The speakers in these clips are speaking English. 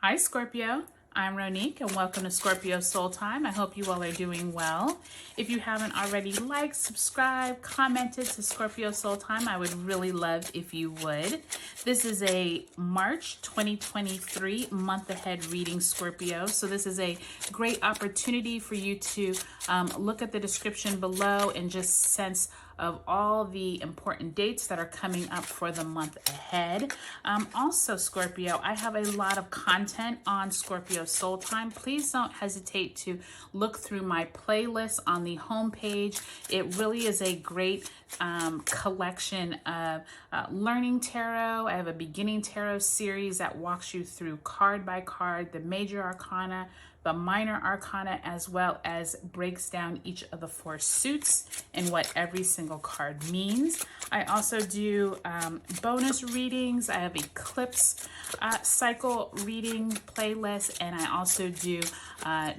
Hi Scorpio, I'm Ronique and welcome to Scorpio Soul Time. I hope you all are doing well. If you haven't already liked, subscribed, commented to Scorpio Soul Time, I would really love if you would. This is a March 2023 month ahead reading, Scorpio. So this is a great opportunity for you to look at the description below and just sense of all the important dates that are coming up for the month ahead. Also, Scorpio, I have a lot of content on Scorpio Soul Time. Please don't hesitate to look through my playlist on the homepage. It really is a great collection of learning tarot. I have a beginning tarot series that walks you through card by card, the major arcana, the minor arcana, as well as breaks down each of the four suits and what every single card means. I also do bonus readings. I have eclipse cycle reading playlist, and I also do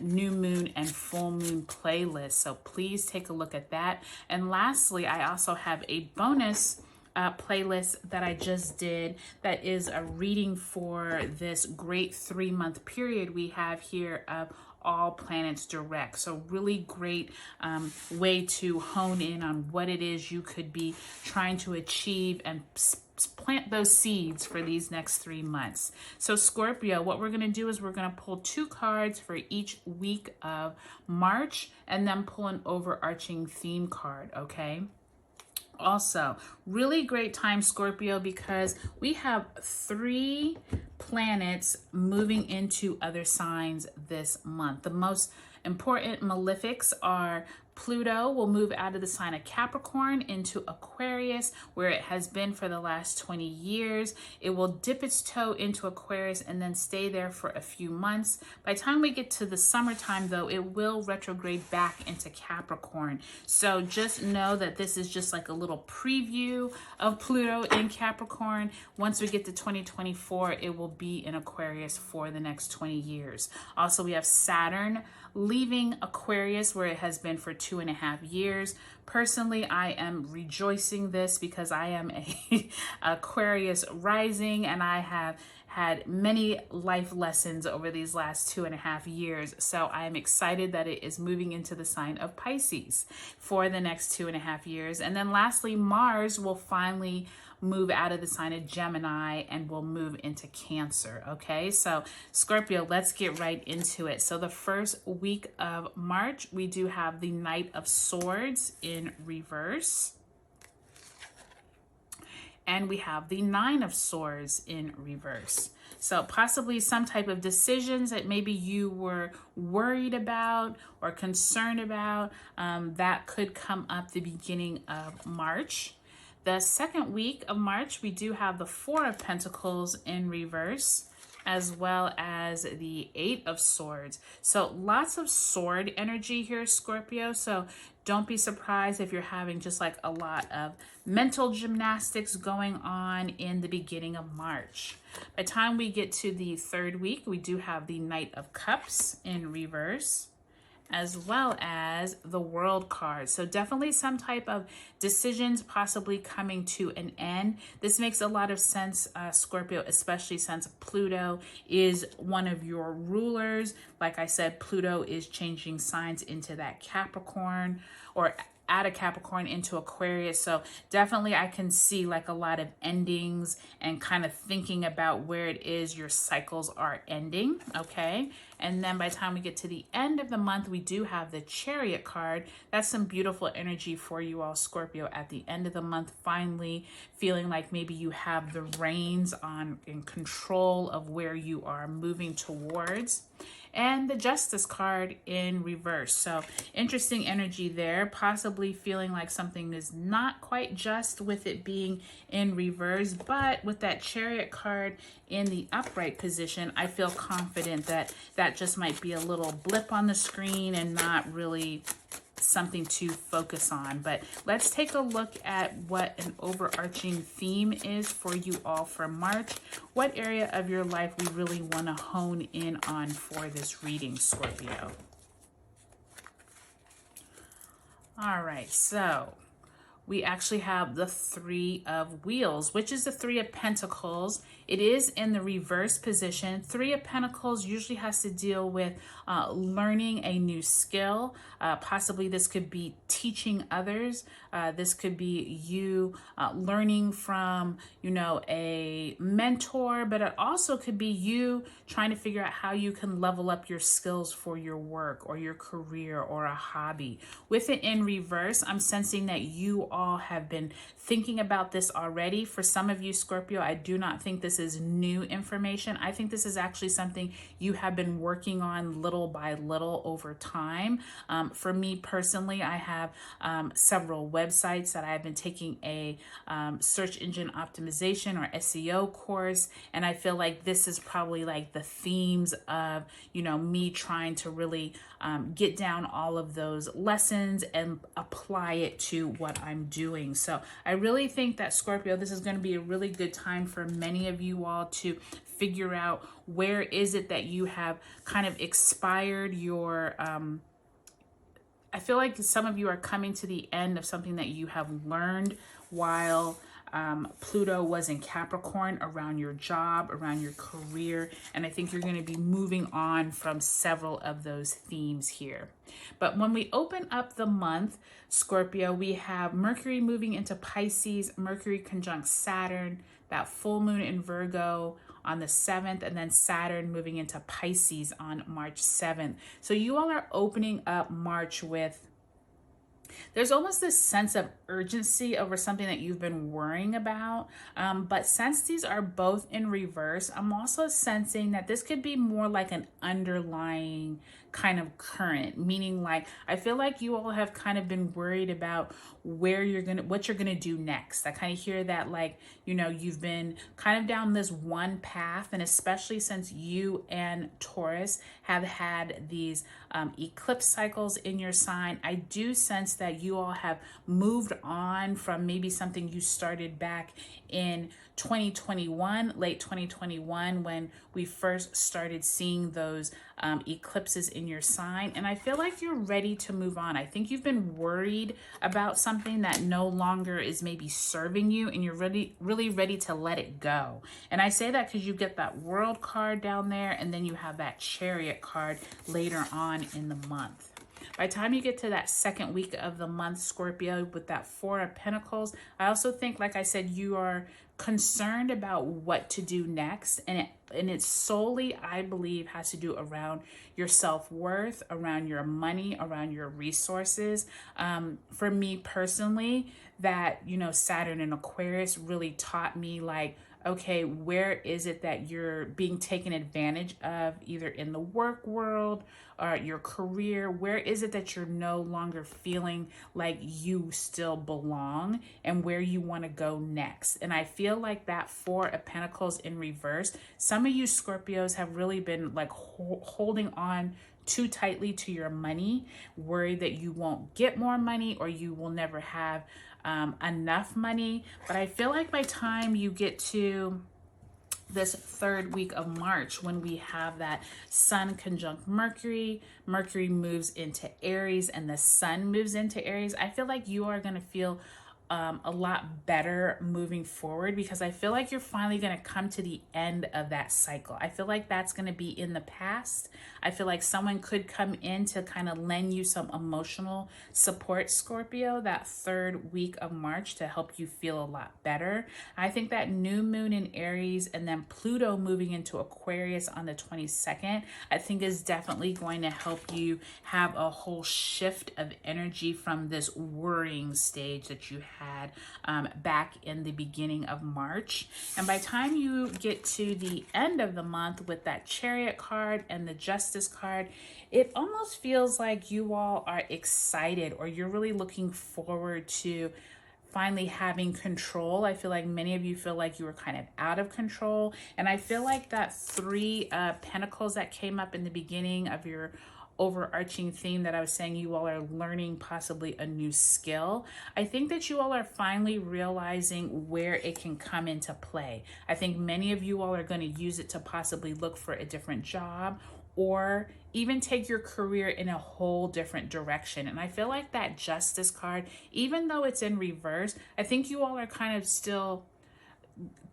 new moon and full moon playlists. So please take a look at that. And lastly, I also have a bonus playlist that I just did that is a reading for this great 3-month period we have here of all planets direct. So really great way to hone in on what it is you could be trying to achieve and plant those seeds for these next 3 months. So Scorpio, what we're going to do is we're going to pull 2 cards for each week of March and then pull an overarching theme card, okay? Also, really great time, Scorpio, because we have 3 planets moving into other signs this month. The most important malefics are Pluto will move out of the sign of Capricorn into Aquarius, where it has been for the last 20 years. It will dip its toe into Aquarius and then stay there for a few months. By the time we get to the summertime, though, it will retrograde back into Capricorn. So just know that this is just like a little preview of Pluto in Capricorn. Once we get to 2024, it will be in Aquarius for the next 20 years. Also, we have Saturn leaving Aquarius, where it has been for 2.5 years. Personally, I am rejoicing this because I am a Aquarius rising, and I have had many life lessons over these last 2.5 years. So I am excited that it is moving into the sign of Pisces for the next 2.5 years. And then lastly, Mars will finally move out of the sign of Gemini and will move into Cancer. Okay, so Scorpio, let's get right into it. So the first week of March, we do have the Knight of Swords in reverse. And we have the 9 of Swords in reverse. So possibly some type of decisions that maybe you were worried about or concerned about, that could come up the beginning of March. The second week of March, we do have the 4 of Pentacles in reverse, as well as the 8 of Swords. So lots of sword energy here, Scorpio. So don't be surprised if you're having just like a lot of mental gymnastics going on in the beginning of March. By the time we get to the 3rd week, we do have the Knight of Cups in reverse, as well as the World card. So definitely some type of decisions possibly coming to an end. This makes a lot of sense, Scorpio, especially since Pluto is one of your rulers. Like I said, Pluto is changing signs into that Capricorn, or out of Capricorn into Aquarius. So definitely I can see like a lot of endings and kind of thinking about where it is your cycles are ending, okay? And then by the time we get to the end of the month, we do have the Chariot card. That's some beautiful energy for you all, Scorpio, at the end of the month, finally feeling like maybe you have the reins on in control of where you are moving towards. And the Justice card in reverse. So interesting energy there, possibly feeling like something is not quite just with it being in reverse, but with that Chariot card in the upright position, I feel confident that that just might be a little blip on the screen and not really something to focus on. But let's take a look at what an overarching theme is for you all for March. What area of your life we really want to hone in on for this reading, Scorpio. All right, so we actually have the 3 of Wheels, which is the 3 of Pentacles It is in the reverse position. Three of Pentacles usually has to deal with learning a new skill. Possibly this could be teaching others. This could be you learning from, you know, a mentor, but it also could be you trying to figure out how you can level up your skills for your work or your career or a hobby. With it in reverse, I'm sensing that you all have been thinking about this already. For some of you, Scorpio, I do not think this is new information. I think this is actually something you have been working on little by little over time. For me personally, I have several websites that I've been taking a search engine optimization or SEO course, and I feel like this is probably like the themes of, you know, me trying to really get down all of those lessons and apply it to what I'm doing. So I really think that, Scorpio, this is going to be a really good time for many of you all to figure out where is it that you have kind of expired your I feel like some of you are coming to the end of something that you have learned while Pluto was in Capricorn, around your job, around your career, and I think you're going to be moving on from several of those themes here. But when we open up the month, Scorpio, we have Mercury moving into Pisces, Mercury conjunct Saturn, that full moon in Virgo on the 7th, and then Saturn moving into Pisces on March 7th. So you all are opening up March with, there's almost this sense of urgency over something that you've been worrying about. But since these are both in reverse, I'm also sensing that this could be more like an underlying kind of current, meaning like I feel like you all have kind of been worried about where you're gonna, what you're gonna do next. I kind of hear that, like, you know, you've been kind of down this one path, and especially since you and Taurus have had these eclipse cycles in your sign, I do sense that you all have moved on from maybe something you started back in 2021, late 2021, when we first started seeing those eclipses in your sign. And I feel like you're ready to move on. I think you've been worried about something that no longer is maybe serving you, and you're really ready to let it go. And I say that because you get that World card down there, and then you have that Chariot card later on in the month. By the time you get to that second week of the month, Scorpio, with that Four of Pentacles, I also think, like I said, you are concerned about what to do next. And it solely, I believe, has to do around your self-worth, around your money, around your resources. For me personally, that, you know, Saturn and Aquarius really taught me, like, okay, where is it that you're being taken advantage of, either in the work world or your career? Where is it that you're no longer feeling like you still belong, and where you want to go next? And I feel like that Four of Pentacles in reverse, some of you Scorpios have really been like holding on too tightly to your money, worried that you won't get more money or you will never have enough money. But I feel like by the time you get to this third week of March, when we have that Sun conjunct Mercury, Mercury moves into Aries and the Sun moves into Aries, I feel like you are going to feel a lot better moving forward, because I feel like you're finally going to come to the end of that cycle. I feel like that's going to be in the past. I feel like someone could come in to kind of lend you some emotional support, Scorpio, that third week of March, to help you feel a lot better. I think that new moon in Aries and then Pluto moving into Aquarius on the 22nd, I think is definitely going to help you have a whole shift of energy from this worrying stage that you had back in the beginning of March. And by the time you get to the end of the month with that Chariot card and the Justice card, it almost feels like you all are excited, or you're really looking forward to finally having control. I feel like many of you feel like you were kind of out of control. And I feel like that Three Pentacles that came up in the beginning of your overarching theme that I was saying, you all are learning possibly a new skill. I think that you all are finally realizing where it can come into play. I think many of you all are going to use it to possibly look for a different job, or even take your career in a whole different direction. And I feel like that Justice card, even though it's in reverse, I think you all are kind of still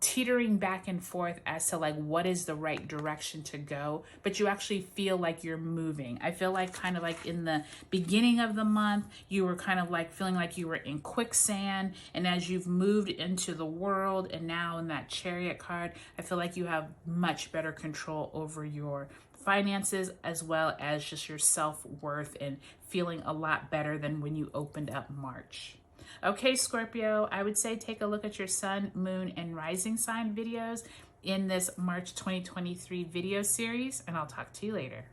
teetering back and forth as to like what is the right direction to go, but you actually feel like you're moving. I feel like kind of like in the beginning of the month, you were kind of like feeling like you were in quicksand, and as you've moved into the world and now in that Chariot card, I feel like you have much better control over your finances as well as just your self-worth and feeling a lot better than when you opened up March. Okay, Scorpio, I would say take a look at your sun, moon, and rising sign videos in this March 2023 video series, and I'll talk to you later.